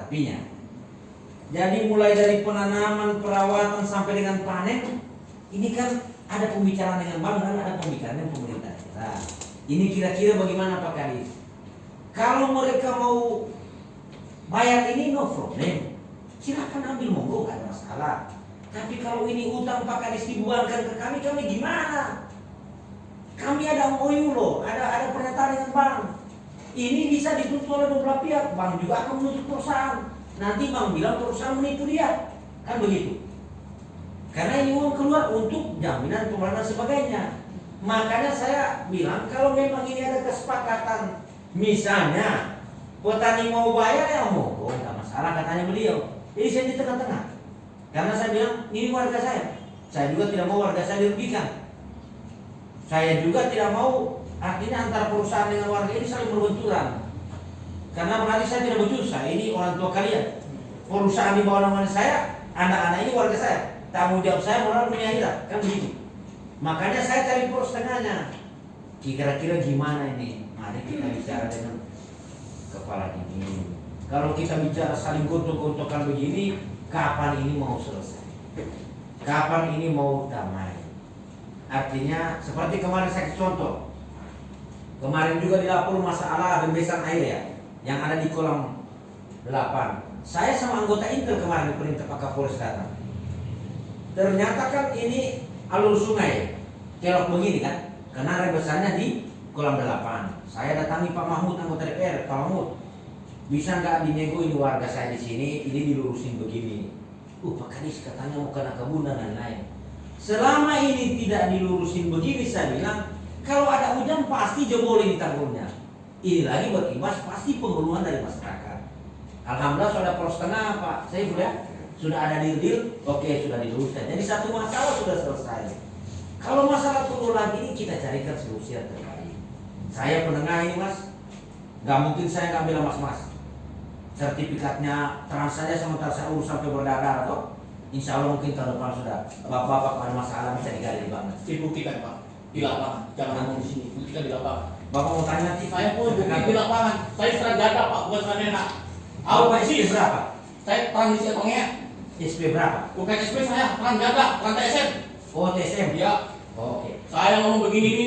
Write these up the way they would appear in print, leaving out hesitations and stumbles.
tapinya. Jadi mulai dari penanaman, perawatan sampai dengan panen, ini kan ada pembicaraan dengan bank dan ada pembicaraan dengan pemerintah. Nah, ini kira-kira bagaimana Pak Kadis? Kalau mereka mau bayar ini no problem, silakan ambil monggo, gak ada masalah. Tapi kalau ini utang Pak Kadis dibuangkan ke kami gimana? Kami ada MOU loh, ada pernyataan dengan bank. Ini bisa dituntut oleh beberapa pihak, bank juga akan menuntut perusahaan. Nanti bank bilang perusahaan menipu dia, kan begitu. Karena ini uang keluar untuk jaminan pembayaran dan sebagainya. Makanya saya bilang kalau memang ini ada kesepakatan, misalnya petani mau bayar ya mau, nggak masalah katanya beliau. Jadi saya di tengah-tengah. Karena saya bilang ini warga saya juga tidak mau warga saya dirugikan. Saya juga tidak mau artinya antara perusahaan dengan warga ini saling berbenturan. Karena berarti saya tidak berdosa, ini orang tua kalian. Perusahaan di bawah naungan saya, anak-anak ini warga saya. Tanggung jawab saya moral dunia akhirat, kan begitu. Makanya saya cari poros tengahnya. Kira-kira gimana ini? Mari kita bicara dengan kepala dingin. Kalau kita bicara saling gontok-gontokan begini, kapan ini mau selesai? Kapan ini mau damai? Artinya seperti kemarin saya kasih contoh. Kemarin juga dilapor masalah rembesan air ya, yang ada di kolam 8. Saya sama anggota Intel kemarin diperintah Pak Kapolres datang. Ternyata kan ini alur sungai, kelok begini kan, karena rembesannya di kolam 8. Saya datangi Pak Mahmud anggota DPR, Pak Mahmud, bisa nggak dinego ini warga saya di sini, ini dilurusin begini. Pak Kadis katanya mau kena kebun dan lain-lain. Selama ini tidak dilurusin begini, saya bilang kalau ada hujan pasti jebolin tanggulnya. Ini lagi berimbas pasti pengeluhan dari masyarakat. Alhamdulillah sudah poros tengah Pak. Saya sudah ada deal, oke sudah diluruskan. Jadi satu masalah sudah selesai. Kalau masalah tunggu lagi ini kita carikan solusi yang terbaik. Saya penengah ini Mas, nggak mungkin saya nggak bilang mas. Sertifikatnya trans saja sementara saya urus sampai berdarah atau insya Allah mungkin tahun depan sudah. Bapak ada masalah bisa digali banget. Dibuktikan Pak di lapangan, jangan ngomong di sini. Buktikan di lapangan. Bapak mau tanya nanti? Saya pun bukti di lapangan. Saya serah data Pak, bukan serah enak. Bapak SP berapa? Saya transmisi etongnya. SP berapa? Bukan SP saya, peran data, peran TSM. Oh TSM? Ya. Oke. Saya ngomong begini ini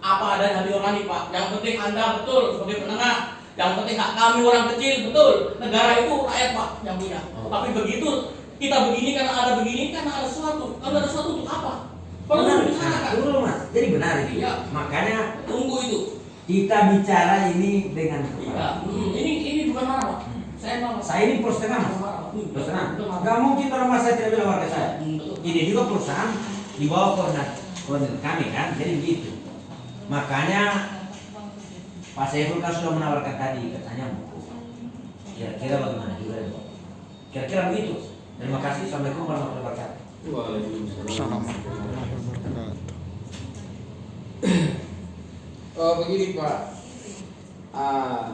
apa ada hati nurani Pak. Yang penting Anda betul sebagai penengah. Yang penting hak kami orang kecil betul. Negara itu rakyat Pak yang punya. Tapi begitu kita begini karena ada begini karena ada sesuatu. Kalau ada sesuatu untuk apa? Benar, dulu Mas. Jadi benar itu. Ya. Makanya Tunggu itu. kita bicara ini dengan Ya. Ini bukan marah Pak. Saya ini poros tengah Mas. Poros tengah. Gak mungkin orang saya tidak bilang warga saya. Ini juga perusahaan di bawah koordinat kami kan. Jadi begitu. Makanya Pak Saiful kan sudah menawarkan tadi katanya mau. Kira-kira bagaimana juga ya? Kira-kira begitu. Terima kasih. Assalamualaikum warahmatullahi wabarakatuh. Waalaikumsalam. Begini Pak,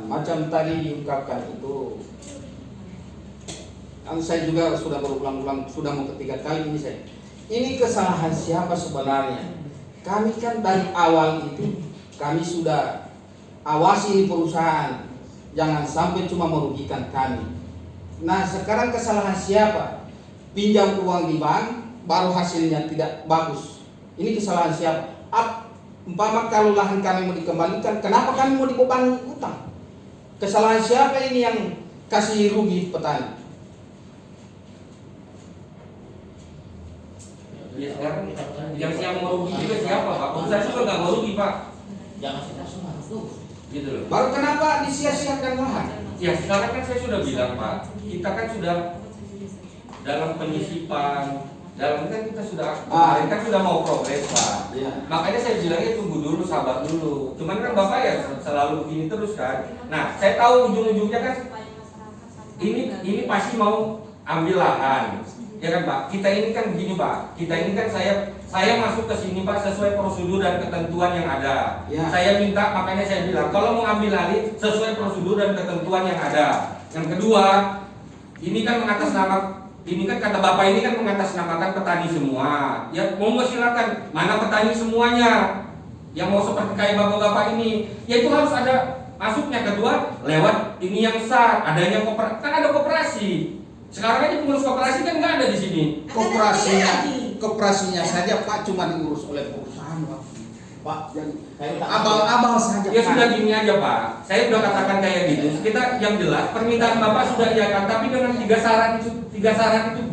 macam tadi diungkapkan itu, kan saya juga sudah berulang-ulang, sudah mau ketiga kali ini saya. Ini kesalahan siapa sebenarnya? Kami kan dari awal itu kami sudah awasi ini perusahaan, jangan sampai cuma merugikan kami. Nah sekarang kesalahan siapa? Pinjam uang di bank, baru hasilnya tidak bagus. Ini kesalahan siapa? Umpama kalau lahan kami mau dikembalikan, kenapa kami mau dibebani utang? Kesalahan siapa ini yang kasih rugi petani? Ya sekarang yang merugi juga siapa Pak? Saya juga nggak merugi Pak. Jangan kita semua tuh. Gitu loh. Baru kenapa disia-siakan lahan? Ya sekarang kan saya sudah bilang Pak, kita kan sudah dalam penyisipan, dalam kan kita sudah kemarin kan sudah mau progres Pak. Ya. Makanya saya bilangnya tunggu dulu, sabar dulu. Cuman kan Bapak ya selalu begini terus kan. Nah saya tahu ujung-ujungnya kan ini pasti mau ambil lahan. Ya kan Pak, kita ini kan begini Pak, kita ini kan saya masuk ke sini Pak sesuai prosedur dan ketentuan yang ada. Ya. Saya minta, makanya saya bilang kalau mau ambil alih sesuai prosedur dan ketentuan yang ada. Yang kedua, ini kan ini kan kata Bapak ini kan mengatasnamakan petani semua. Ya monggo silakan, mana petani semuanya yang mau seperti kayak Bapak-bapak ini, ya itu harus ada masuknya. Kedua, lewat ini yang sah, adanya koperasi, kan ada koperasi. koperasi. Sekarang aja pengurus koperasi kan nggak ada di sini. Koperasinya saja Pak cuma diurus oleh perusahaan Pak. Pak, saya minta Abang-abang saja. Ya Pak. sudah gini aja Pak, saya udah katakan kayak gitu. Kita yang jelas permintaan Bapak sudah iakan, tapi dengan tiga syarat itu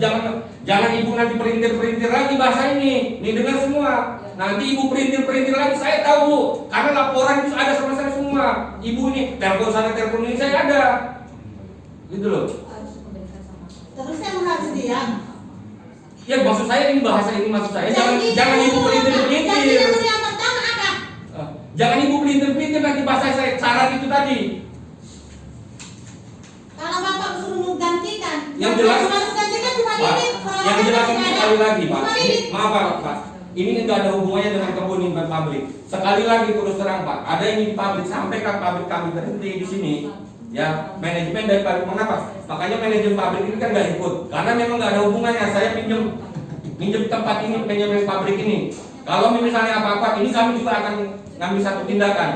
jangan ibu nanti perintir lagi bahasa ini. Nih dengar semua. Nanti ibu perintir lagi, saya tahu Bu, karena laporan itu ada sama saya semua. Ibu ini telepon sana telepon ini saya ada, gitu loh. Terus yang harus diam. Ya maksud saya ini bahasa ini maksud saya jangan ibu perintir. Yang pertama apa? Jangan ibu pelintir nanti bahasa saya syarat itu tadi. Kalau bapak suruh menggantikan, Yang jelas, harus gantikan cuma Pak, ini. yang jelas ini sekali lagi Pak. Cuma ini. Maaf Pak, ini nggak ada hubungannya dengan kebun dan pabrik. Sekali lagi terus terang Pak, ada yang di pabrik sampai kan pabrik kami berhenti di sini. Ya manajemen dari pabrik mengapa? Makanya manajemen pabrik ini kan nggak ikut karena memang nggak ada hubungannya. Saya minjem tempat ini, pinjam pabrik ini. Kalau misalnya apa-apa, ini kami juga akan ngambil satu tindakan.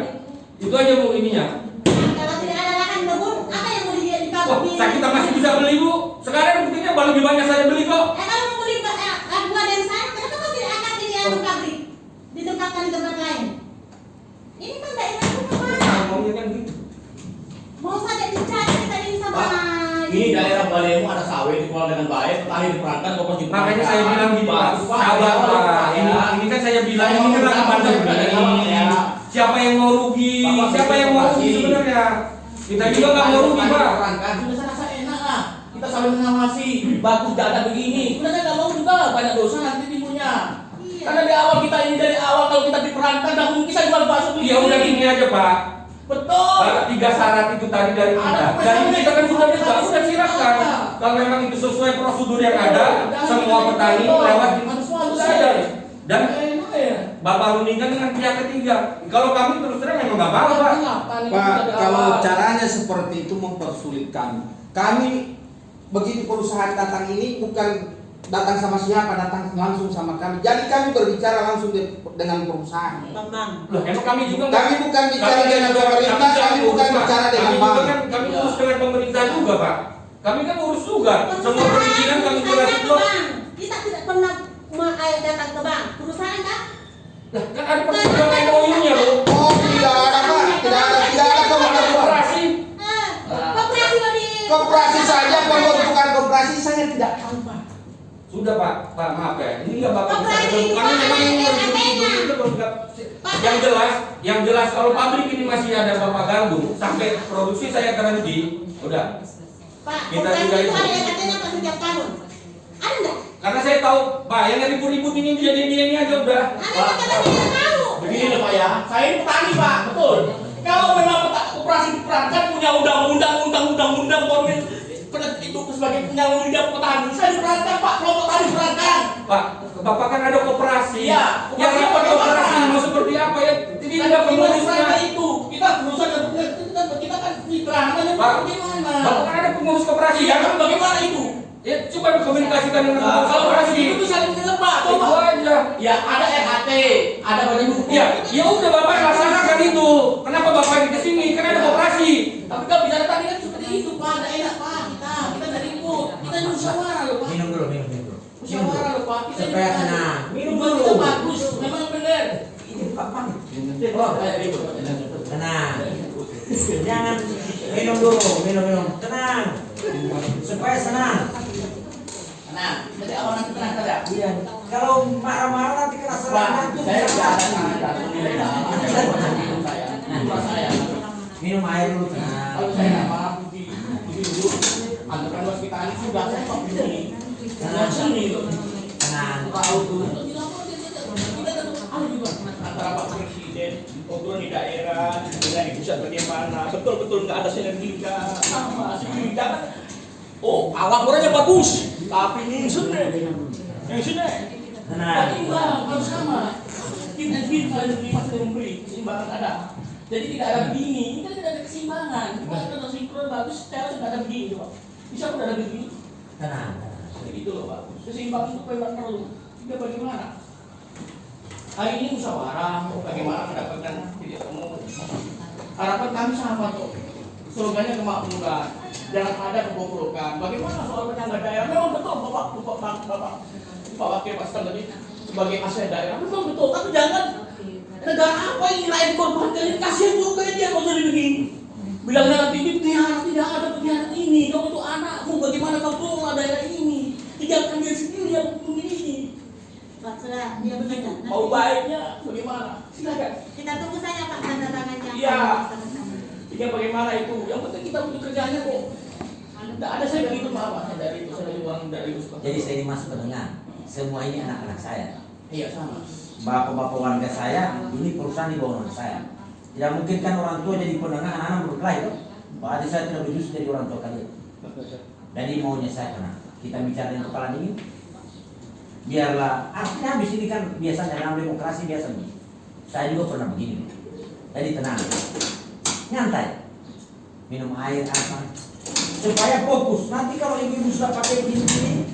Itu aja Bu ininya. Kalau tidak ada lahan kebun, apa yang mau di Wah, pabrik? kita masih bisa beli Bu. Sekarang buktinya lebih banyak saya beli kok. Kalau mau beli buah dan sayur, kenapa kau tidak akan di pabrik? Ditempatkan di tempat lain. Ini kan daerah rumah. Ngomongnya kan gitu. Mau saja dicari kita ini sama. Pak, ini daerah Balemu ada sawit dikelola dengan baik, petani diperankan, pokok diperankan. Makanya saya bilang gini Pak, sabar Pak. Ini kan saya bilang ini kan lagi pandemi. Siapa yang mau rugi? Siapa yang mau rugi sebenarnya? Kita juga nggak mau rugi Pak. Sudah saya rasa enak lah. Kita saling mengawasi. Bagus gak ada begini. Sudah saya nggak mau juga banyak dosa nanti timbulnya. Karena di awal kita ini dari awal kalau kita diperankan, nggak mungkin saya jual bakso begini. Ya udah gini aja Pak. Betul. Pak, 3 syarat itu tadi dari kita. Dan kita kan sudah silakan. Kalau memang itu sesuai prosedur yang ada, semua petani lewat itu saja. Dan Bapak rundingkan dengan pihak ketiga. Kalau kami terus terang memang nggak mau Pak. Pak, kalau caranya seperti itu mempersulit kami. Kami begitu perusahaan datang ini bukan datang sama siapa, datang langsung sama kami. Jadi kami berbicara langsung dengan perusahaan. Bang. Loh, emang kami juga Kami bukan bicara dengan pemerintah, kami bukan bicara dengan bank. Kami urus dengan pemerintah juga Pak. Kami kan urus juga. Semua perizinan kami jelasin kok. Kita tidak pernah datang ke bank. Perusahaan kan? Lah, kan ada persetujuan MOU-nya Bu. Oh, tidak ada Pak, tidak ada koperasi. Koperasi. Koperasi di. Koperasi saja, pembentukan koperasi saya tidak tahu Pak. Sudah Pak, maaf ya. Ini nggak Bapak bisa Koperasi tentukan. Kami memang ini yang jelas kalau pabrik ini masih ada Bapak ganggu sampai produksi saya berhenti, udah. Pak, Kita koperasi juga itu itu. ada yang katanya Pak setiap tahun. Ada enggak? Karena saya tahu Pak, yang ribut-ribut ini jadi ini aja udah. Ada yang katanya tidak tahu. Begini loh Pak ya, saya ini petani Pak, betul. Kalau memang koperasi diperankan punya undang-undang formil itu sebagai punya undang petani, saya diperankan Pak, kelompok tani diperankan. Pak, Bapak kan ada koperasi. Iya, Yang koperasi apa koperasi bagaimana? mau seperti apa ya? Jadi tidak Pemerintah pengurusnya. itu, kita berusaha kita kan diperankan ya Pak, bagaimana? Bapak kan ada pengurus koperasi Iya, ya? tapi bagaimana itu? Ya coba dikomunikasikan dengan pengurus Kalau koperasi. itu saling dengar Pak, Itu coba. aja. Ya ada RAT, ada badan hukum. Ya udah Bapak laksanakan itu. Kenapa Bapak ini kesini? Kan ada koperasi. Tapi kalau bicara tadi kan seperti itu Pak, ada enak Pak, kita dari ribut, kita musyawarah loh Pak. Minum dulu. Musyawarah loh Pak, kita Supaya ini tenang. Minum tujuan dulu. kita bagus, memang benar. Ini Bapak. Oh, ribut. Tenang. Jangan minum dulu, minum. Tenang. Supaya senang. Nah, jadi awal nanti tenang saja. Iya. Kalau marah-marah nanti kena Pak, serangan tuh. saya bisa. tidak ada menilai saya. Cuma saya. Minum air dulu. Tenang. Kalau saya nggak mampu di dulu, antarkan bos kita ini sudah saya kok begini. Nah, sini loh. Tenang. Tahu tuh. Antara Pak Presiden, obrolan di daerah, dengan di pusat bagaimana, betul-betul nggak ada sinergika, sama sinergika kan. Oh, awal orangnya bagus, tapi yang sini, Tenang. harus sama. Kita pasti memberi keseimbangan ada. Jadi tidak ada begini, ini kan tidak ada keseimbangan. Kita ada sinkron bagus, secara tidak ada begini, Pak. Bisa udah ada begini. Tenang. Jadi itu loh Pak. Keseimbangan itu memang perlu. Tidak bagaimana? Hari ini musyawarah, bagaimana mendapatkan titik temu. Harapan kami sama Pak. slogannya kemakmuran, jangan ada kebobrokan. Bagaimana soal penyangga daerah? Memang betul Bapak Wakil Pastor tadi sebagai aset daerah, memang betul. Tapi jangan negara apa ini rakyat dikorbankan, ini kasihan juga dia kalau jadi begini. Bilangnya nanti ini pengkhianat, tidak ada pengkhianat ini. Kamu itu anakmu, bagaimana kau kelola daerah ini? Tinggalkan dia sendiri yang memiliki. Pak, sudah dia bekerja. Mau baiknya bagaimana? Silakan. Kita tunggu saja Pak tanda tangannya. Iya. Ini bagaimana itu? Yang penting kita untuk kerjanya kok. Tidak ada saya begitu maaf dari itu, saya dari orang dari itu. Jadi saya ini masuk ke tengah. Semua ini anak-anak saya. Iya sama. Bapak-bapak warga saya, ini perusahaan di bawah nama saya. Tidak mungkin kan orang tua jadi penengah, anak-anak berkelahi kan? Berarti saya tidak berjus jadi orang tua kalian. Jadi maunya saya kenapa? Kita bicara dengan kepala dingin. Biarlah, artinya habis ini kan biasanya dalam demokrasi biasanya. Saya juga pernah begini. Jadi tenang, nyantai, minum air apa, supaya fokus. Nanti kalau ibu-ibu sudah pakai begini,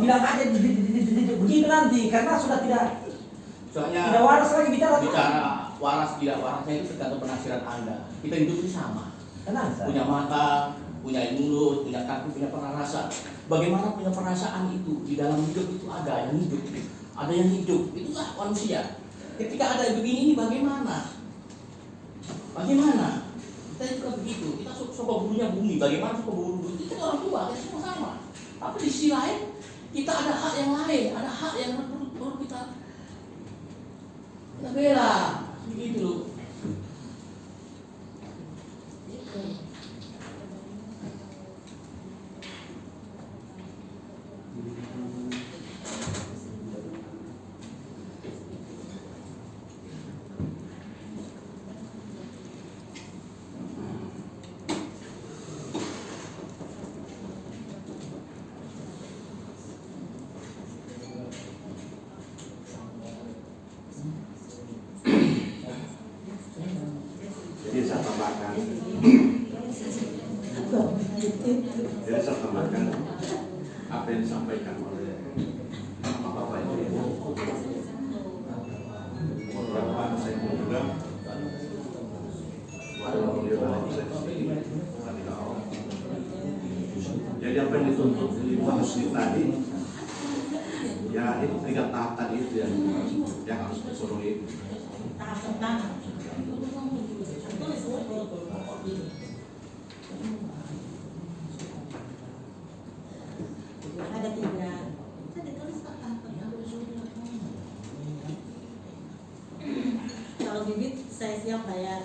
bilang aja begitu nanti, karena sudah tidak Soalnya waras lagi bicara. waras tidak warasnya itu tergantung penafsiran Anda. Kita hidup ini sama. Tenang saya. Punya mata, punya mulut, punya kaki, punya perasaan. Bagaimana punya perasaan itu di dalam hidup itu ada yang hidup, ada yang hidup. Itulah manusia. Ketika ada begini ini bagaimana? Bagaimana? Kita juga begitu. Kita suka bulunya bumi. Bagaimana suka bulu itu orang tua. Kita semua sama. Tapi di sisi lain kita ada hak yang lain, ada hak yang perlu kita bela. Begitu loh. Jadi saya tambahkan. Jadi saya tambahkan apa yang disampaikan oleh Bapak Ibu. Beberapa saya juga jadi apa yang dituntut dibahas tadi, ya itu 3 tahap tadi itu yang harus dipenuhi. Tahap pertama. Ada 3. Saya ditulis Pak tahap pertama. Kalau bibit saya siap bayar.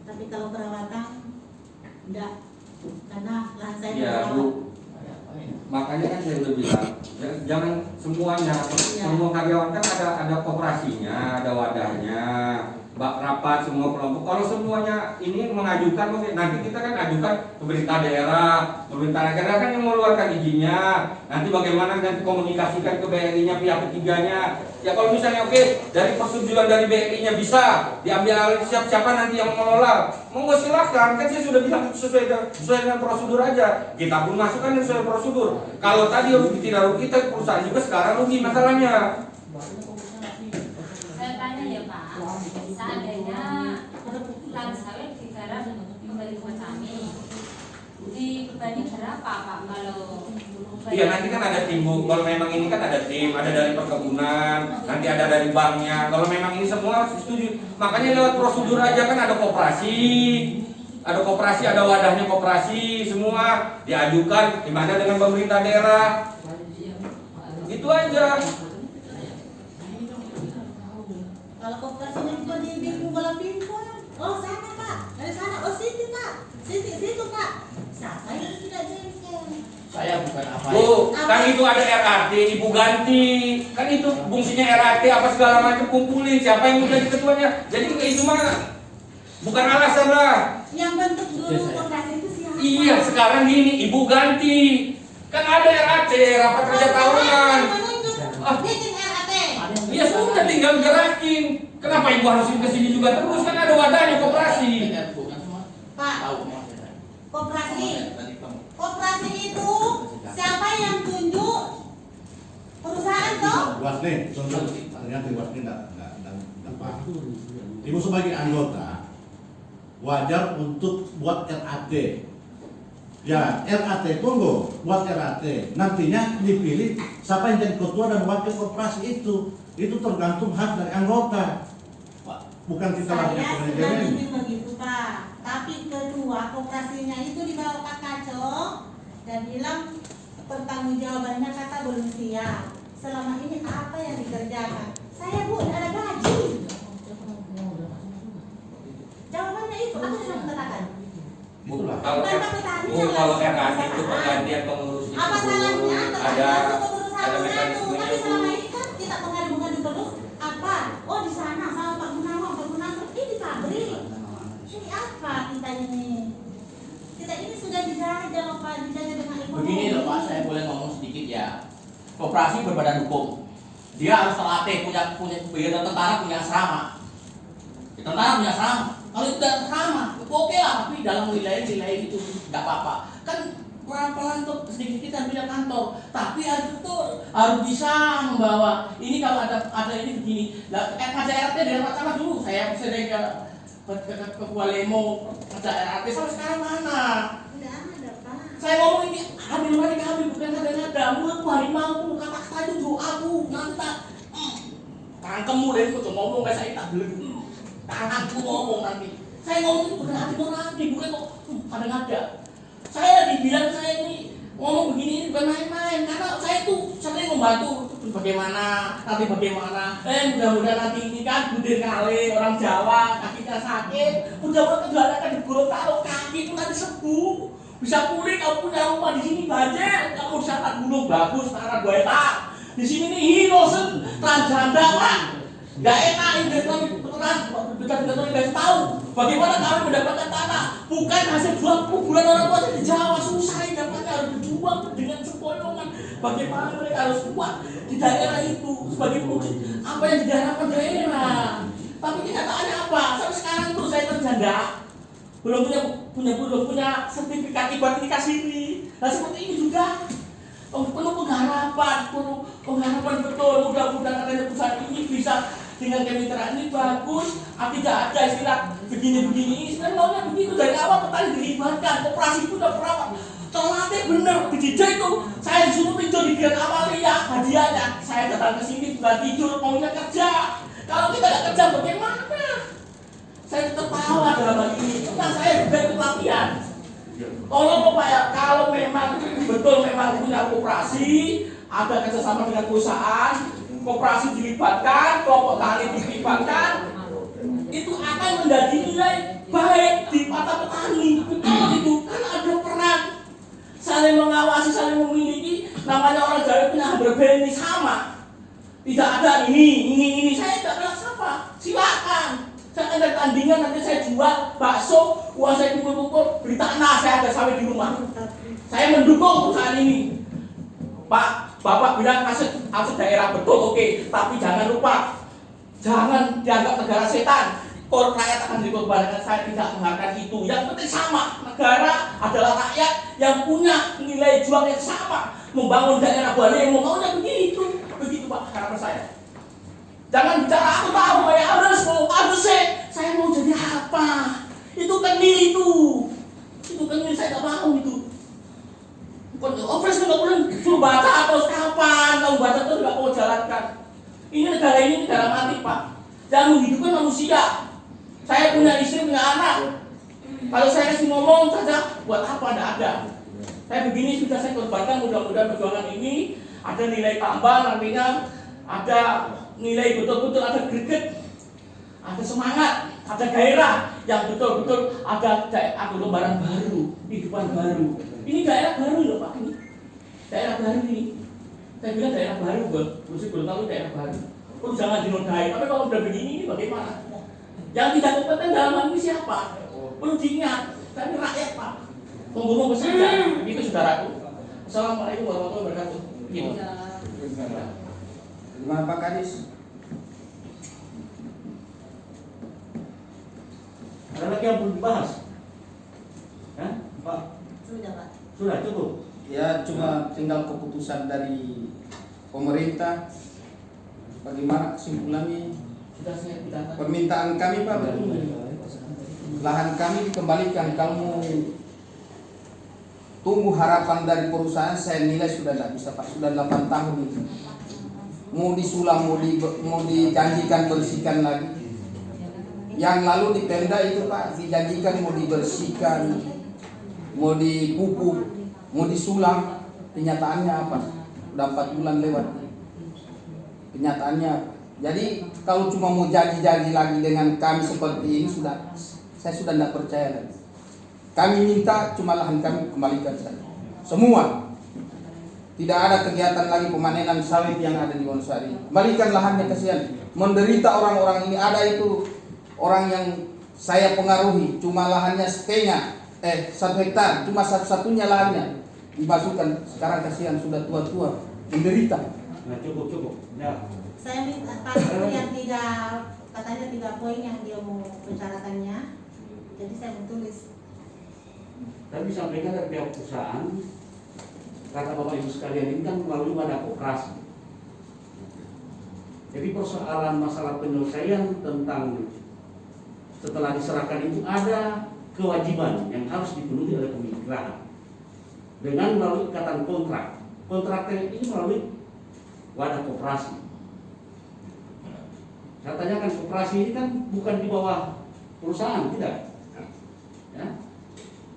Tapi kalau perawatan enggak. Karena lahan saya Ya dirawat. Bu, makanya kan saya udah bilang jangan semuanya, semua karyawan kan ada koperasinya, ada wadahnya, rapat semua kelompok. Kalau semuanya ini mengajukan, nanti kita kan ajukan pemerintah daerah kan yang mengeluarkan izinnya. Nanti bagaimana nanti komunikasikan ke BRI-nya pihak ketiganya. Ya kalau misalnya oke, dari persetujuan dari BRI-nya bisa diambil alih siapa nanti yang mengelola. Monggo silahkan, kan saya sudah bilang sesuai dengan prosedur aja. Kita pun masukkan sesuai prosedur. Kalau tadi rugi tidak rugi, kita perusahaan juga sekarang rugi masalahnya. Saya tanya ya Pak, seandainya lahan sawit digarap dari kami, dibebani berapa Pak kalau? Iya nanti kan ada tim Bu. Kalau memang ini kan ada tim, ada dari perkebunan, nanti ada dari banknya. Kalau memang ini semua setuju, makanya lewat prosedur aja kan ada koperasi, ada wadahnya koperasi, semua diajukan. Gimana dengan pemerintah daerah? Itu aja. Kalau kooperasinya juga di Bingkung bola pingpong. Oh sana Pak, dari sana. Oh Siti Pak, situ Pak. Siapa yang tidak jengkel? Saya bukan apa Bu, kan itu ada RAT, Ibu ganti. Kan itu fungsinya RAT apa segala macam kumpulin. Siapa yang menjadi ketuanya? Jadi itu mah bukan alasan lah. Yang bentuk dulu kooperasi itu siapa? Iya, sekarang gini, Ibu ganti. Kan ada RAT, rapat kerja tahunan. Bikin RAT. Iya sudah tinggal gerakin. Kenapa Ibu harus ke sini juga terus? Kan ada wadahnya koperasi. Pak, kooperasi. Kooperasi itu siapa yang tunjuk? Perusahaan toh? Wasni, ternyata Wasni enggak paham. Ibu sebagai anggota, wajar untuk buat RAT. Ya, RAT tunggu buat RAT. Nantinya dipilih siapa yang jadi ketua dan wakil koperasi itu. Itu tergantung hak dari anggota. Bukan kita lagi Saya sudah manajemen. ingin begitu Pak. Tapi kedua koperasinya itu dibawa Pak Kacok dan bilang pertanggungjawabannya kata belum siap. Selama ini apa yang dikerjakan? Saya Bu, ada gaji. Jawabannya itu apa yang saya katakan? Itulah. Kalau kalau RAT itu pergantian pengurus itu Apa salahnya? ada Ada mekanismenya tapi Bu. selama ini kan kita mengadu-ngadu terus apa? Oh di sana sama Pak Gunawan ini pabrik. Ini apa kita ini? Kita ini sudah dijajah loh Pak, dijajah dengan ekonomi. Begini loh Pak, saya boleh ngomong sedikit ya. Koperasi berbadan hukum. Dia harus terlatih punya biar tentara punya asrama. Tentara punya asrama. Kalau itu tidak asrama, itu oke lah. Tapi dalam nilai-nilai itu nggak apa-apa. Kan pelan-pelan tuh sedikit kita punya kantor. Tapi harus betul, harus bisa membawa. Ini kalau ada ini begini. Lah, RT dengan Pak Camat dulu. Saya sering ke Kualemo, ada RT sampai sekarang mana? Tidak ada Pak. Saya ngomong ini ambil mari kami bukan ada mulut harimau kata-kata itu doa aku nanti tangkemmu deh aku ngomong kayak saya tak belum tanganku ngomong nanti saya ngomong itu bukan hati nurani bukan kok ada saya dibilang saya ini ngomong begini ini bukan main-main karena saya tuh sering membantu bagaimana mudah-mudahan nanti ini kan budir kali orang Jawa kakinya sakit mudah-mudahan kedua akan digorok taruh kaki pun nanti sembuh bisa pulih. Kamu punya rumah di sini banyak, kamu di sana gunung bagus, tanah buaya di sini nih Hinosen, Transjanda Pak. Gak enak investor betul-betul investor tahu bagaimana kami mendapatkan tanah. Bukan hasil 20 bulan orang tua di Jawa susah dapatnya harus berjuang dengan sempoyongan. Bagaimana mereka harus kuat di daerah itu sebagai wujud apa yang diharapkan daerah. Tapi kenyataannya apa? Sampai sekarang itu saya terjanda. Belum punya sertifikat ibadah nikah siri. Nah seperti ini juga penuh pengharapan betul. Mudah-mudahan adanya perusahaan ini bisa dengan kemitraan ini bagus. Tidak ada istilah begini-begini. Sebenarnya maunya begitu dari awal petani dilibatkan. Koperasi itu udah berapa? Terlatih bener dijejak itu. Saya disuruh tidur di Grand Amalia hadiahnya. Saya datang ke sini bukan tidur, maunya kerja. Kalau kita nggak kerja bagaimana? Saya tertawa dalam hal ini. Nah, saya juga ikut latihan. Tolong Pak ya, kalau memang betul memang punya koperasi, ada kerjasama dengan perusahaan, koperasi dilibatkan, kelompok tani dilibatkan, itu akan menjadi nilai baik di mata petani. Betul itu, kan ada peran saling mengawasi, saling memiliki. Namanya orang Jawa punya berbeda sama. Tidak ada ini. Saya tidak bilang siapa. Silakan. Saya ada tandingan nanti saya jual bakso, uang saya kumpul-kumpul, beli tanah saya ada sawit di rumah. Saya mendukung perusahaan ini. Pak, Bapak bilang aset daerah betul oke, tapi jangan lupa, jangan dianggap negara setan. Kalau rakyat akan dikorbankan, saya tidak mengharapkan itu. Yang penting sama, negara adalah rakyat yang punya nilai juang yang sama, membangun daerah Bali yang maunya begitu Pak harapan saya. Jangan bicara aku tahu ya harus saya mau jadi apa? Itu kenil saya nggak mau itu. Ofres nggak boleh suruh baca atau kapan kamu baca terus nggak mau jalankan. Ini negara mati Pak. Jangan menghidupkan manusia. Saya punya istri punya anak. Kalau saya kasih ngomong saja buat apa ada. Saya begini sudah saya korbankan mudah-mudahan perjuangan ini ada nilai tambah nantinya ada nilai betul-betul ada greget, ada semangat, ada gairah yang betul-betul ada lembaran baru, kehidupan baru. Ini daerah baru loh Pak ini. Daerah baru ini. Saya bilang daerah baru, belum tahu daerah baru. Jangan dinodai. Tapi kalau udah begini ini bagaimana? Yang tidak kompeten dalam hal ini siapa? Perlu diingat. Tapi rakyat Pak. Ngomong saja. Begitu saudaraku. Assalamualaikum warahmatullahi wabarakatuh. Gitu. Gimana Pak Kadis? Ada lagi yang belum dibahas? Ya, Pak? Sudah Pak. Sudah cukup. Ya cuma tinggal keputusan dari pemerintah. Bagaimana kesimpulannya? Sudah saya bilang. Permintaan kami Pak. lahan kami dikembalikan. Kalau mau tunggu harapan dari perusahaan, saya nilai sudah tidak bisa Pak, sudah 8 tahun itu. Mau disulam, mau dijanjikan bersihkan lagi. Yang lalu di Pemda itu Pak, dijanjikan mau dibersihkan, mau dipupuk, mau disulam. Kenyataannya apa? Udah 4 bulan lewat. Kenyataannya, jadi kalau cuma mau janji-janji lagi dengan kami seperti ini, saya sudah tidak percaya lagi. Kami minta cuma lahan kami kembalikan saja. Semua. Tidak ada kegiatan lagi pemanenan sawit yang ada di Wonosari. Kembalikan lahannya, kasihan. Menderita orang-orang ini. Ada itu orang yang saya pengaruhi, cuma lahannya setengah, 1 hektar, cuma satu-satunya lahannya dimasukkan. Sekarang kasihan, sudah tua-tua, menderita. Nah, cukup. Ya. Saya minta Pak itu yang katanya 3 poin yang dia mau persyaratannya. Jadi saya mau tulis. Tadi disampaikan dari pihak perusahaan, kata Bapak Ibu sekalian, ini kan melalui wadah koperasi. Jadi persoalan masalah penyelesaian tentang setelah diserahkan itu ada kewajiban yang harus dipenuhi oleh pemilik lahan dengan melalui ikatan kontrak. Kontraknya ini melalui wadah koperasi. Saya tanyakan, koperasi ini kan bukan di bawah perusahaan, tidak? Ya.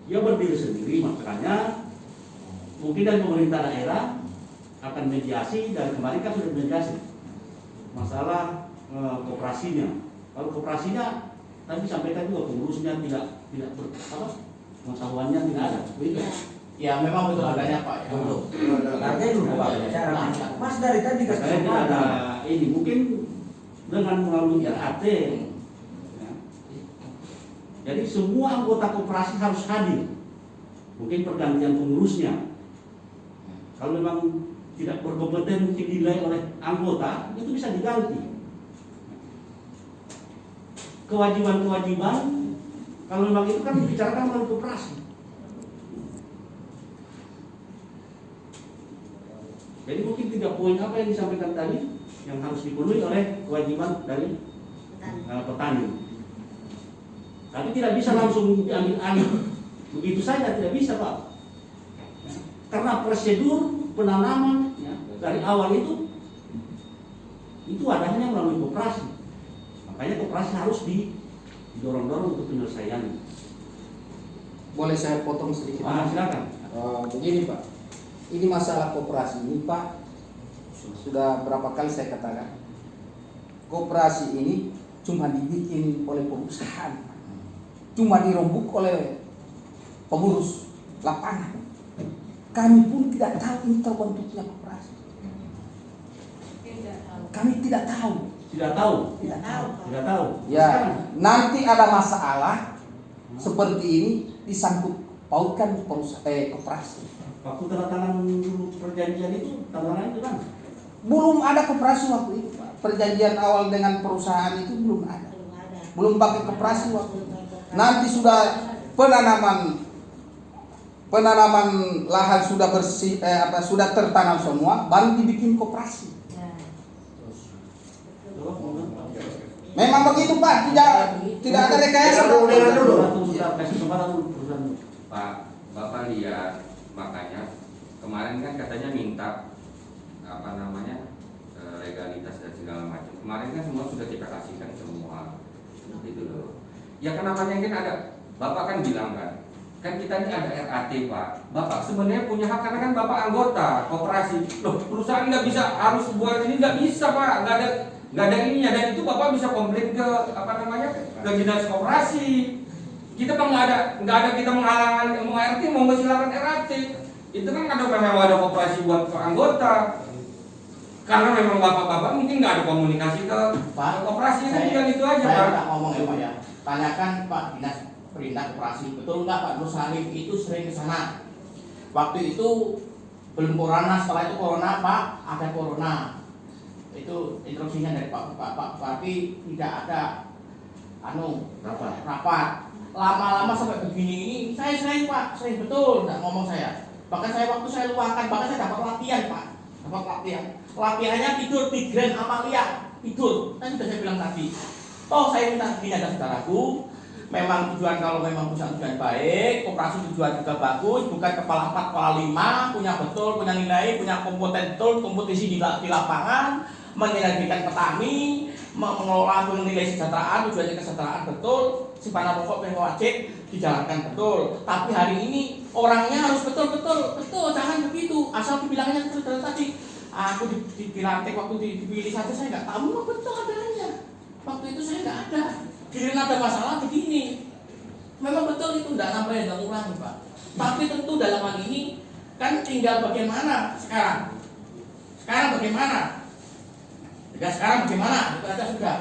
Dia berdiri sendiri, makanya mungkin dari pemerintah daerah akan mediasi, dan kemarin kan sudah mediasi masalah koperasinya. Kalau koperasinya tadi sampaikan juga pengurusnya tidak pengetahuannya tidak ada. Begitu. Ya memang betul adanya Pak. Ya. Betul. Artinya dulu Pak bicara. Mas dari tadi Saya kasih tidak ada ini, mungkin dengan melalui RAT. Ya. Jadi semua anggota koperasi harus hadir. Mungkin pergantian pengurusnya. Kalau memang tidak berkompeten mungkin dinilai oleh anggota, itu bisa diganti. Kewajiban-kewajiban, kalau memang itu kan dibicarakan melalui koperasi. Jadi mungkin 3 poin apa yang disampaikan tadi yang harus dipenuhi oleh kewajiban dari petani. Tapi tidak bisa langsung diambil alih begitu saja, tidak bisa Pak. Karena prosedur penanaman ya, dari awal itu wadahnya melalui koperasi. Makanya koperasi harus didorong-dorong untuk penyelesaiannya. Boleh saya potong sedikit? Silakan. Begini Pak, ini masalah koperasi ini Pak, sudah berapa kali saya katakan, koperasi ini cuma dibikin oleh perusahaan, cuma dirombuk oleh pengurus lapangan. Kami pun tidak tahu ini terbentuknya koperasi. Kami tidak tahu. Tidak tahu. Tidak tahu. Tidak tahu. Ya, nanti ada masalah seperti ini disangkut pautkan koperasi. Waktu tanda tangan dulu perjanjian itu, tanda tangan itu kan? Belum ada koperasi waktu itu Pak. Perjanjian awal dengan perusahaan itu belum ada. Belum pakai koperasi waktu itu. Nanti sudah penanaman lahan sudah bersih, sudah tertanam semua, baru dibikin koperasi. Memang begitu Pak, tidak ada rekayasa. Pak, Bapak lihat, makanya kemarin kan katanya minta legalitas dan segala macam. Kemarin kan semua sudah kita kasihkan semua, gitu loh. Ya kan namanya kan ada, Bapak kan bilang kan kita ini ada RAT Pak. Bapak sebenarnya punya hak karena kan Bapak anggota koperasi. Loh, perusahaan nggak bisa harus buat ini, nggak bisa Pak, nggak ada ininya, dan itu Bapak bisa komplain ke ke dinas koperasi. Kita kan nggak ada kita menghalangan mau RT mau silakan RAT. Itu kan memang ada koperasi buat anggota. Karena memang bapak-bapak mungkin nggak ada komunikasi ke koperasi, itu aja Pak. Saya tak ngomong ya Pak ya. Tanyakan Pak Dinas Perintah Koperasi, betul nggak Pak Nur Salim itu sering ke sana? Waktu itu belum corona, setelah itu corona Pak, ada corona. Itu instruksinya dari Pak, tapi tidak ada rapat. Lama-lama sampai begini ini, saya sering Pak, sering betul, nggak ngomong saya. Bahkan saya waktu saya luangkan, bahkan saya dapat latihan Pak, latihannya tidur Tigran Amalia, tidur. Tadi sudah saya bilang tadi. Toh saya minta gini ada saudaraku, memang tujuan kalau memang punya tujuan baik, koperasi tujuan juga bagus, bukan kepala 4 kepala 5, punya betul, punya nilai, punya kompeten betul, kompetisi di lapangan, menyelamatkan petani, mengelola nilai kesejahteraan, tujuannya kesejahteraan betul, simpanan pokok yang wajib dijalankan betul. Tapi hari ini orangnya harus betul, jangan begitu. Asal dibilangnya seperti tadi, aku dilantik waktu dipilih saja saya nggak tahu, memang betul adanya. Waktu itu saya nggak ada. Giliran ada masalah begini, memang betul itu nggak nambah nggak ngurangi Pak. Tapi tentu dalam hal ini kan tinggal bagaimana sekarang. Sekarang bagaimana? Sekarang bagaimana? Itu aja sudah.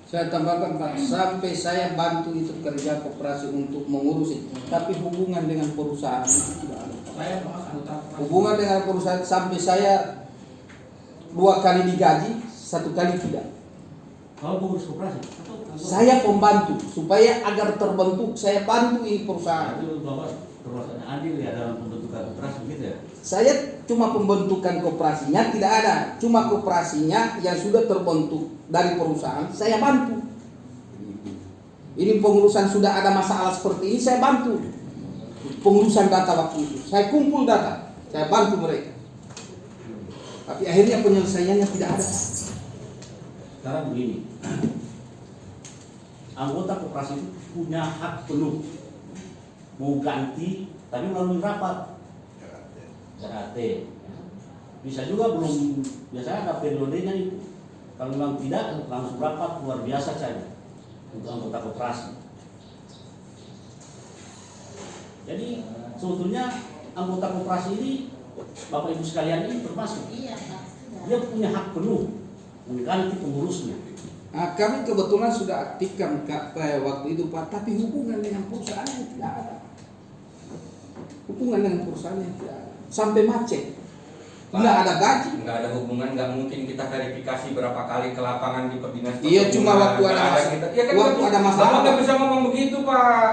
Saya tambahkan Pak, sampai saya bantu itu kerja koperasi untuk mengurus itu, tapi hubungan dengan perusahaan tidak ada. Saya anggota Hubungan dengan perusahaan sampai saya 2 kali digaji, 1 kali tidak. Kalau pengurus koperasi, Saya pembantu supaya agar terbentuk, saya bantu ini perusahaan. itu bapak termasuk andil ya dalam pembentukan koperasi gitu ya. Saya cuma pembentukan koperasinya tidak ada, cuma koperasinya yang sudah terbentuk dari perusahaan saya bantu. Ini pengurusan sudah ada masalah seperti ini saya bantu. Pengurusan data waktu itu, saya kumpul data, saya bantu mereka. Tapi akhirnya penyelesaiannya tidak ada. Sekarang begini, anggota koperasi itu punya hak penuh mau ganti, tapi melalui rapat RAT. Bisa juga belum, biasanya ada periodenya itu. Kalau memang tidak, langsung rapat luar biasa saja untuk anggota koperasi. Jadi sebetulnya anggota koperasi ini, Bapak Ibu sekalian ini termasuk. Iya, Pak. Dia punya hak penuh mengganti pengurusnya. Nah, kami kebetulan sudah aktifkan waktu itu Pak, tapi hubungan dengan perusahaannya tidak ada. Hubungan dengan perusahaannya tidak ada. Sampai macet. Tidak ada gaji. Nggak ada hubungan, nggak mungkin kita verifikasi berapa kali ke lapangan di perdinas. Iya, cuma waktu ada Nggak masalah. kita. Ya kan Waktu ada masalah. Bapak nggak bisa ngomong begitu Pak.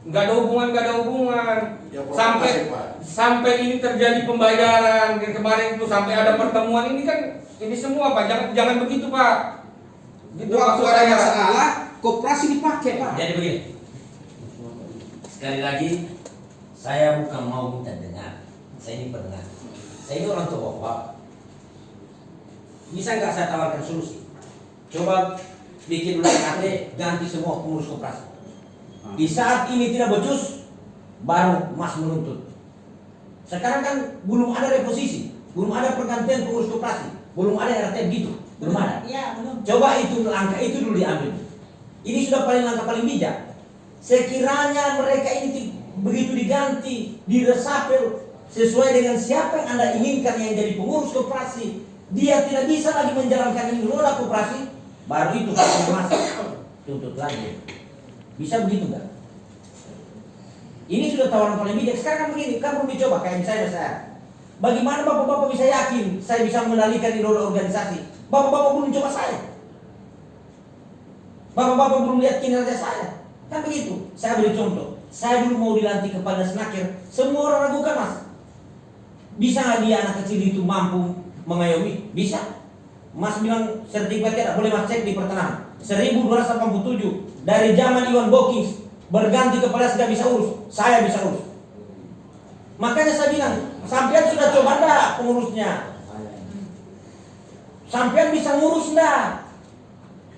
Nggak ada hubungan. Ya, Sampai Pak. sampai ini terjadi pembayaran yang kemarin itu sampai ada pertemuan ini kan ini semua Pak. Jangan begitu Pak. Gitu Waktu maksud ada saya. masalah, koperasi dipakai Pak. Jadi begini, sekali lagi saya bukan mau minta dengar, saya ini pendengar. Saya ini orang tua Bapak. Bisa nggak saya tawarkan solusi? Coba bikin ulang RT, ganti semua pengurus koperasi. Di saat ini tidak becus, baru Mas menuntut. Sekarang kan belum ada reposisi, belum ada pergantian pengurus koperasi, belum ada RT begitu, belum ada. Iya, belum. Coba itu langkah itu dulu diambil. Ini sudah paling langkah paling bijak. Sekiranya mereka ini begitu diganti, diresapel sesuai dengan siapa yang Anda inginkan yang jadi pengurus koperasi, dia tidak bisa lagi menjalankan ini roda koperasi, baru itu kalau masuk tuntut lagi. Bisa begitu enggak? Ini sudah tawaran paling bijak. Sekarang kan begini, kan belum dicoba kayak saya. Bagaimana bapak-bapak bisa yakin saya bisa mengendalikan di roda organisasi? Bapak-bapak belum coba saya. Bapak-bapak belum lihat kinerja saya. Kan begitu. Saya beri contoh. Saya dulu mau dilantik kepada Senakir. Semua orang ragukan Mas. Bisa nggak dia anak kecil itu mampu mengayomi? Bisa. Mas bilang sertifikat tidak boleh Mas cek di pertengahan. 1287 dari zaman Iwan Bokings berganti kepala sudah bisa urus. Saya bisa urus. Makanya saya bilang, sampean sudah coba enggak pengurusnya? Sampean bisa ngurus enggak?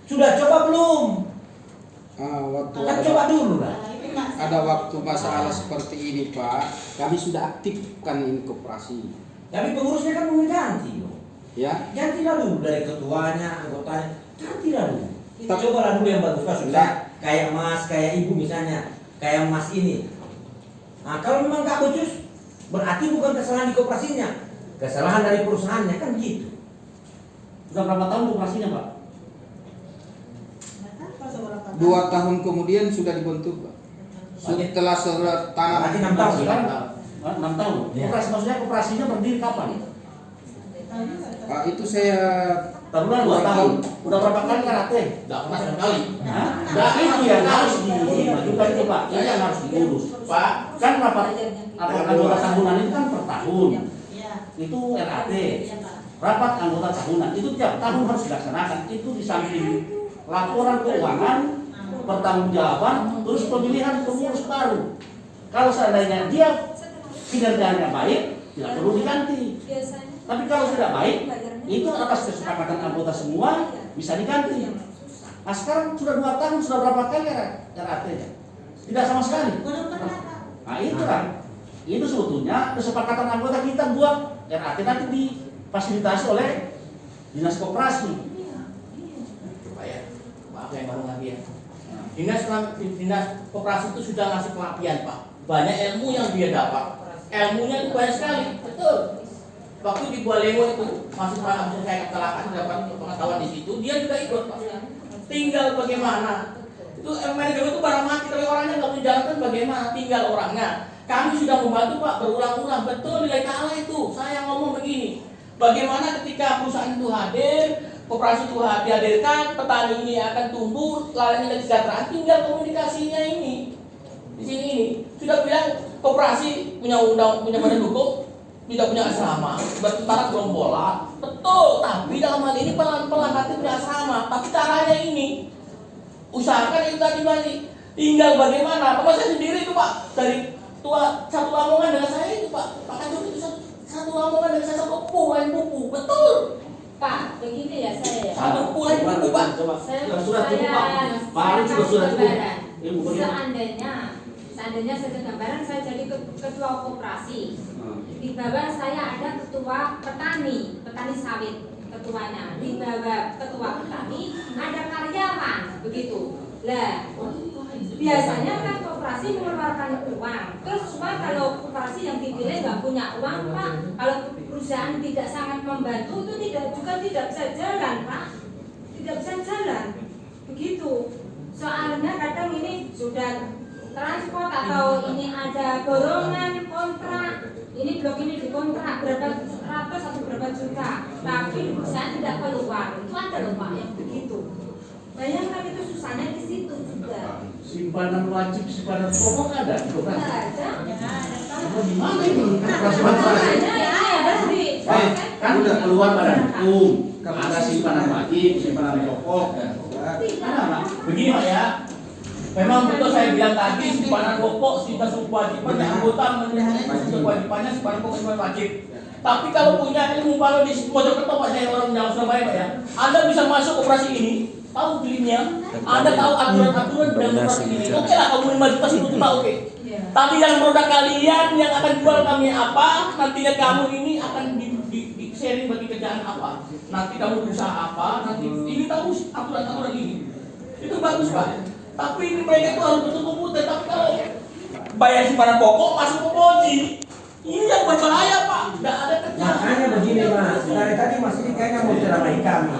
Sudah coba belum? Waktu Kan coba dulu lah. ada waktu masalah seperti ini Pak, kami sudah aktifkan ini koperasi. Tapi pengurusnya kan belum ganti loh. Ya, Gantilah dulu dari ketuanya, anggotanya. Gantilah dulu. Kita Tapi- cobalah dulu yang bagus-bagus. Enggak. Kayak Mas, kayak Ibu misalnya. Kayak Mas ini. Nah kalau memang gak becus, berarti bukan kesalahan di koperasinya. Kesalahan dari perusahaannya, kan gitu. Sudah berapa tahun koperasinya Pak? Nggak tahu seberapa tahun. 2 tahun kemudian sudah dibentuk Pak. Setelah surat tangan Berarti 6 tahun. Sekarang 6 tahun. Iya. Koperasi maksudnya koperasinya berdiri kapan? Tahu juga, tahu. Pak, itu saya Taruhlah 2 tahun. Udah berapa kali karate? Tidak pernah sekali. Hah? Nah, itu yang harus dimajukan itu Pak. Ini yang harus diurus. Pak, Kan rapat anggota tahunan itu kan per tahun. Iya. Itu RAT. Iya, Pak. Rapat anggota tahunan itu tiap tahun harus dilaksanakan. Itu di samping laporan keuangan, pertanggungjawaban, terus pemilihan pengurus baru. Kalau seandainya dia kinerjanya baik, tidak perlu diganti. Tapi kalau tidak baik, itu atas kesepakatan anggota semua bisa diganti. Nah sekarang sudah 2 tahun, sudah berapa kali RAT-nya? Tidak sama sekali. Belum pernah, Pak. Nah itu kan, itu sebetulnya kesepakatan anggota kita buat RAT nanti difasilitasi oleh dinas koperasi. Pak ya, maaf saya ngomong lagi ya. Dinas koperasi itu sudah ngasih pelatihan Pak. Banyak ilmu yang dia dapat. Ilmunya itu banyak sekali, betul. Waktu di Bualemo itu masih saya kecelakaan dapat pengetahuan di situ, dia juga ikut Pak. Tinggal bagaimana? Itu manajemen itu barang mati, tapi orangnya nggak menjalankan bagaimana? Tinggal orangnya. Kami sudah membantu Pak berulang-ulang, betul nilai kalah itu. Saya ngomong begini, bagaimana ketika perusahaan itu hadir, koperasi itu dihadirkan, petani ini akan tumbuh, lalanya kesejahteraan, tinggal komunikasinya ini. Di sini ini sudah bilang koperasi punya badan hukum, tidak punya asrama, bertentara gerombolan, betul. Tapi dalam hal ini pelan-pelan nanti punya asrama. Tapi caranya ini, usahakan itu tadi balik. Tinggal bagaimana? Bapak saya sendiri itu Pak, dari tua satu Lamongan dengan saya itu Pak Kacung itu satu Lamongan dengan saya satu pupu, betul. Pak, begini ya saya ya. Satu pupu Pak. Saya Sudah cukup Pak. Pak Ali juga sudah cukup. Ilmu bagaimana? Seandainya saya gambaran saya jadi ketua koperasi. Di bawah saya ada ketua petani sawit ketuanya. Di bawah ketua petani ada karyawan, begitu. Lah, biasanya kan koperasi mengeluarkan uang. Terus Pak, kalau koperasi yang dipilih nggak punya uang Pak, kalau perusahaan tidak sangat membantu itu tidak bisa jalan Pak, tidak bisa jalan. Begitu. Soalnya kadang ini sudah transport atau ini ada dorongan kontrak, ini blok ini dikontrak berapa ratus atau berapa juta, tapi perusahaan tidak keluar. Itu ada loh Pak yang begitu. Bayangkan itu susahnya di situ juga. Simpanan wajib, simpanan pokok ada di koperasi. Ada. Di mana ini? Kan udah keluar badan hukum, ada simpanan wajib, simpanan pokok. Begini Pak ya. Memang betul saya bilang tadi simpanan pokok sudah kewajiban anggota menjalankan kewajibannya simpanan pokok simpanan wajib. Tapi kalau punya ilmu kalau di Mojokerto Pak, saya orang Jawa Surabaya Pak ya, Anda bisa masuk operasi ini, tahu belinya, Anda tahu aturan-aturan dalam operasi ini. Oke lah, kamu 5 juta 10 juta oke. Tapi yang produk kalian yang akan jual kami apa, nantinya kamu ini akan di sharing bagi kerjaan apa, nanti kamu berusaha apa, nanti ini tahu aturan-aturan ini. Itu bagus Pak. Tapi ini mereka itu harus betul komputer. Tapi kalau bayar simpanan pokok masuk ke Koji, ini yang berbahaya Pak. Tidak ada kerjaan. Makanya begini Mas, dari tadi Mas ini kayaknya mau ceramain kami.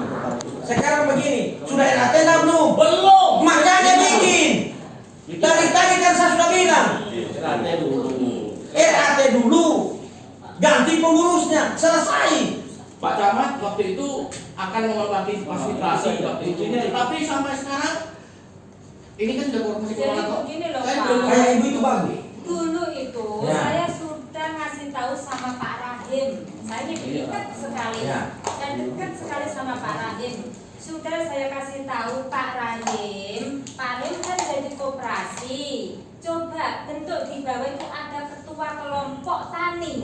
Sekarang begini, sudah RAT belum? Belum. Makanya bikin. Dari tadi kan saya sudah bilang, RAT dulu, ganti pengurusnya, selesai. Pak Camat waktu itu akan menghormati fasilitasi waktu itu. Tapi sampai sekarang ini kan sudah masih jadi corona kok. begini loh Saya Pak. belum- Kayak ibu itu bagus. Dulu itu Ya. saya sudah ngasih tahu sama Pak Rahim. Saya ini dekat sekali. Ya. Saya dekat sekali sama Pak Rahim. Sudah saya kasih tahu Pak Rahim kan jadi koperasi. Coba bentuk di bawah itu ada ketua kelompok tani.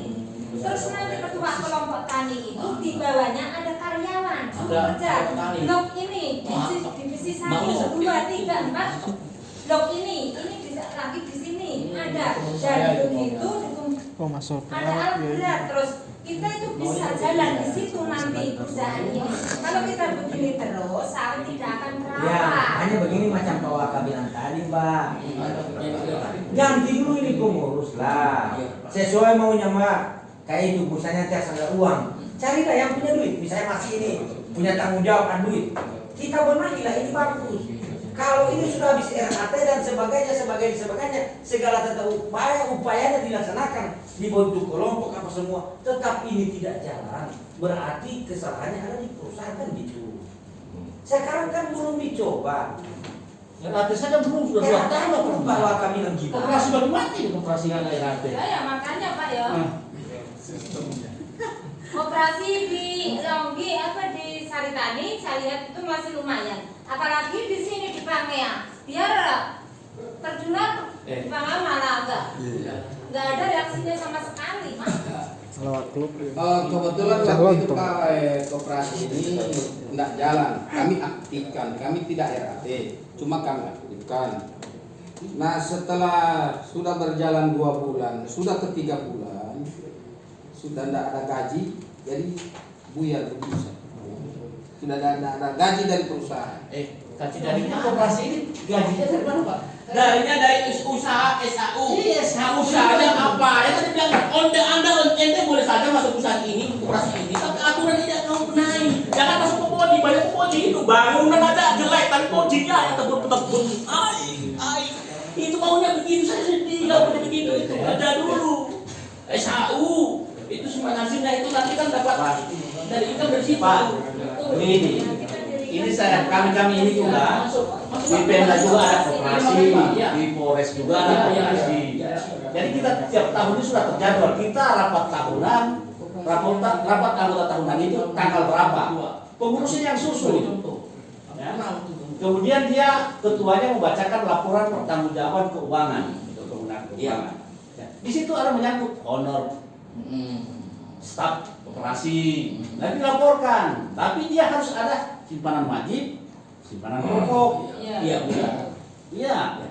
Terus nanti ketua kelompok tani itu di bawahnya ada karyawan suruh kerja. Blok ini divisi 1, 2, 3, 4. Blok ini bisa lagi di sini ada. Dan begitu ada alat berat. Terus kita itu bisa jalan di situ nanti perusahaan ini. Kalau kita begini terus, sawit tidak akan Ya, terawat. hanya begini macam Pak Waka bilang tadi Mbak. Ganti dulu ini pengurus lah. Sesuai maunya Mbak. Kayak itu misalnya tiap ada uang. Carilah yang punya duit. Misalnya masih ini punya tanggung jawab kan duit. Kita benahilah ini bagus. Kalau ini sudah habis RAT dan sebagainya, segala tentang upayanya dilaksanakan dibentuk kelompok apa semua, tetap ini tidak jalan. Berarti kesalahannya ada di perusahaan kan gitu. Sekarang kan belum dicoba. RAT saja belum sudah 2 tahun Kenapa Pak Waka bilang gitu? koperasi bagi mati koperasi nggak ada RAT. Ya makanya Pak ya. Operasi di Longgi di Saritani saya lihat itu masih lumayan. Apalagi di sini di Pangea. biar terjual bang malah nggak ada reaksinya sama sekali mas. Kebetulan waktu itu Pak koperasi ini tidak jalan, kami aktifkan, kami tidak RAT, cuma kami aktifkan. Nah setelah sudah berjalan 2 bulan, sudah ke-3 bulan, sudah tidak ada gaji, jadi buyar berusaha. Sudah ada gaji dari perusahaan. Gaji dari koperasi ini gajinya dari mana Pak? Darinya dari usaha SAU. Iya, Nah, usahanya apa? Ya tadi bilang ente boleh saja masuk usaha ini, koperasi ini, tapi aturan tidak kamu benahi. Jangan masuk pokoknya, banyak pokoknya itu bangunan aja jelek, tapi pokoknya yang tebut-tebut. Itu maunya begitu saya sedih, nggak boleh begitu itu. Kerja dulu. SAU itu semua hasilnya itu nanti kan dapat dari income dari situ. Pak, ini kami ini juga di Pemda juga ada koperasi, di Polres juga ada koperasi. Jadi kita tiap tahun ini sudah terjadwal. Kita rapat tahunan, rapat anggota tahunan itu tanggal berapa? Pengurusnya yang susun. Ya. Kemudian dia ketuanya membacakan laporan pertanggungjawaban keuangan untuk penggunaan keuangan. Ya. Di situ ada menyangkut honor staf koperasi. Nah dilaporkan, tapi dia harus ada simpanan wajib, simpanan pokok. Iya, benar. Iya.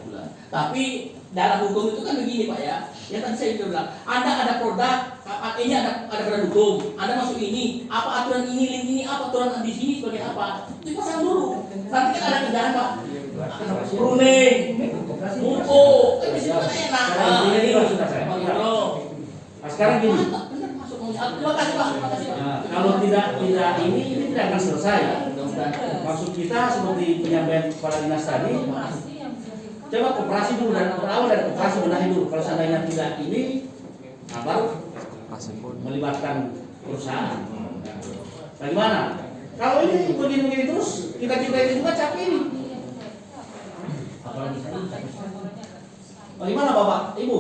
Tapi dalam hukum itu kan begini Pak ya. Ya tadi saya sudah bilang, Anda ada produk, ini ada produk hukum, Anda masuk ini, apa aturan ini, link ini, apa aturan di sini sebagai apa? Itu pasang dulu. Nanti kan ada kerjaan Pak. Running, muko, kan di situ kan enak. Ini sudah saya. Nah, sekarang gini. Terima kasih Pak. Terima kasih Pak. Nah, kalau tidak ini tidak akan selesai. Maksud kita seperti penyampaian kepala dinas tadi. Coba koperasi dulu dan berawal dari koperasi benahi dulu. Kalau seandainya tidak ini, nah baru melibatkan perusahaan. Bagaimana? Kalau ini begini terus, kita ini juga capek ini. Apalagi saya. Bagaimana Bapak, Ibu?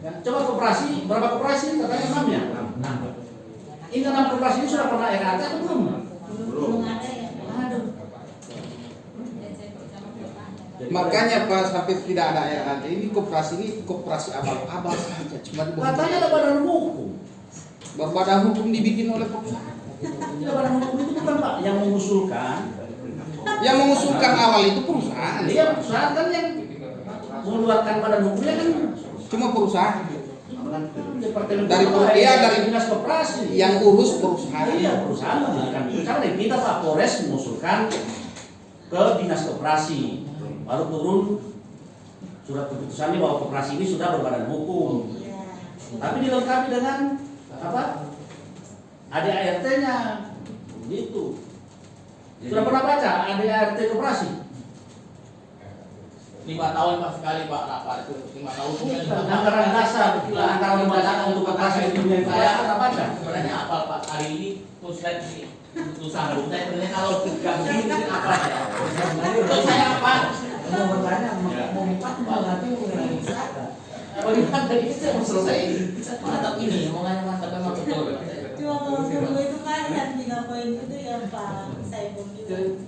Ya, coba koperasi, berapa koperasi? Katanya 6 ya? 6. Ini 6 koperasi ini sudah pernah RAT atau belum? Belum ada ya. Makanya Pak sampai tidak ada RAT ini koperasi abal-abal saja. Cuma Katanya ada badan hukum. badan hukum dibikin oleh perusahaan. Tidak, badan hukum itu bukan Pak yang mengusulkan. Yang mengusulkan awal itu perusahaan. Dia perusahaan kan yang mengeluarkan badan hukumnya kan Cuma perusahaan. dari dinas koperasi Yang urus perusahaan. Iya, perusahaan menjadikan keputusan dan kita Pak Polres mengusulkan ke dinas koperasi, baru turun surat keputusannya bahwa koperasi ini sudah berbadan hukum. Tapi dilengkapi dengan apa? ADART-nya, begitu. Sudah pernah baca ADART koperasi? 5 tahun Pak sekali Pak rapat itu 5 tahun. Anggaran dasar, anggaran pembacakan untuk koperasi itu yang saya pernah baca. Sebenarnya apa Pak hari ini pusat ini untuk sambung saya sebenarnya kalau tidak begini mungkin apa ya? Untuk saya apa? Mau bertanya, mau empat nanti mulai bisa. Bagaimana tadi saya mau selesai? Mantap ini, omongannya mantap memang betul. Cuma mau dulu itu kan yang 3 poin itu ya Pak Saiful itu.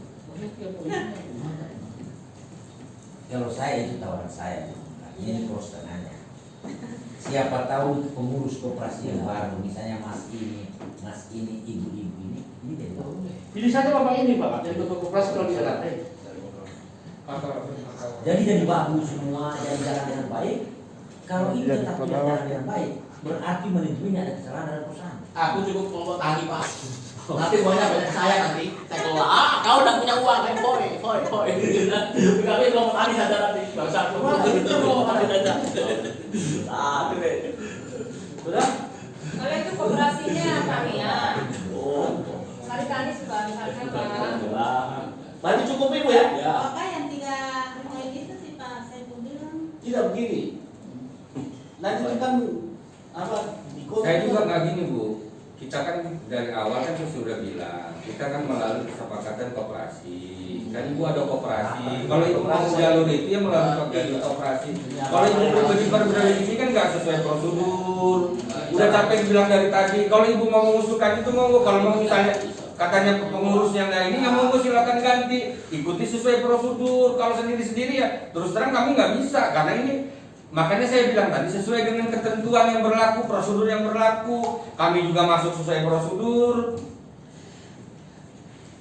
Kalau saya itu tawaran saya, ini pros tengahnya. Siapa tahu itu pengurus koperasi yang baru, misalnya mas ini, ibu-ibu ini dia tahu. Pilih saja Bapak ini Pak, jadi ketua koperasi kalau bisa datang. Jadi bagus semua, jadi jalan dengan baik. Kalau ini tetap tidak jalan dengan baik, berarti manajemennya ada kesalahan dalam perusahaan. Aku cukup kelompok tani Pak. Nanti banyak saya nanti saya kelola. Kau udah punya uang kan boy. Kami kelompok tani saja nanti. Gak usah kelompok tani saja. Sudah? Kalau itu koperasinya kami ya. Kali-kali sudah misalkan Pak. Berarti cukup Ibu ya? Apa yang 3 poin itu sih Pak Saiful bilang? Tidak begini. Nanti kan apa? Saya juga nggak gini Bu. Kita kan dari awal kan sudah bilang kita kan melalui kesepakatan koperasi. Kan Ibu ada koperasi. Kalau Ibu mau jalur itu ya melalui jalur koperasi. Kalau Ibu berbeda ini kan nggak sesuai prosedur. Udah capek bilang dari tadi. Kalau Ibu mau mengusulkan itu mau, kalau mau misalnya katanya pengurusnya nggak ini, yang mau silakan ganti, ikuti sesuai prosedur. Kalau sendiri-sendiri ya terus terang kami nggak bisa, karena ini makanya saya bilang tadi sesuai dengan ketentuan yang berlaku, prosedur yang berlaku, kami juga masuk sesuai prosedur.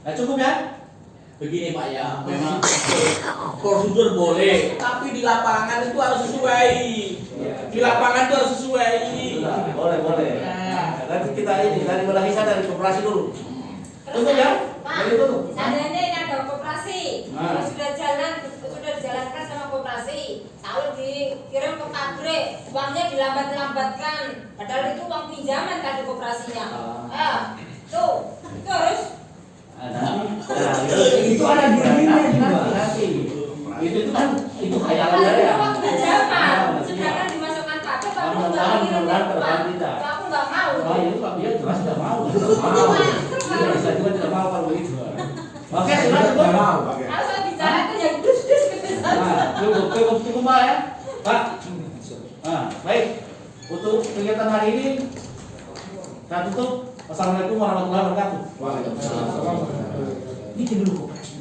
Nah, cukup ya? Begini Pak ya, memang prosedur boleh, tapi di lapangan itu harus sesuai. Di lapangan itu harus sesuai. Boleh. Nah. Nanti kita ini dari mulai dari koperasi dulu. Terus Tunggu ya. Pak, Dari dulu. seandainya ini ada koperasi, Nah. sudah dijalankan sama koperasi, selalu dikirim ke pabrik, uangnya dilambat-lambatkan, padahal itu uang pinjaman kan di koperasinya. Tuh, itu harus. Itu ada dirinya juga. Itu kan itu Kalau khayalan itu ya. uang pinjaman, sedangkan dimasukkan pabrik, pabrik nggak kirim ke depan. Aku nggak mau. Oh, itu Pak dia jelas tidak mau. Dia bisa juga tidak mau kalau begitu. Oke, silakan Tidak Bu. mau. Kalau saya bicara itu yang dus-dus gitu saja. Nah, cukup Pak ya. Pak. Nah, baik. Untuk kegiatan hari ini saya tutup. Wassalamualaikum warahmatullahi wabarakatuh. Ini dulu koperasi.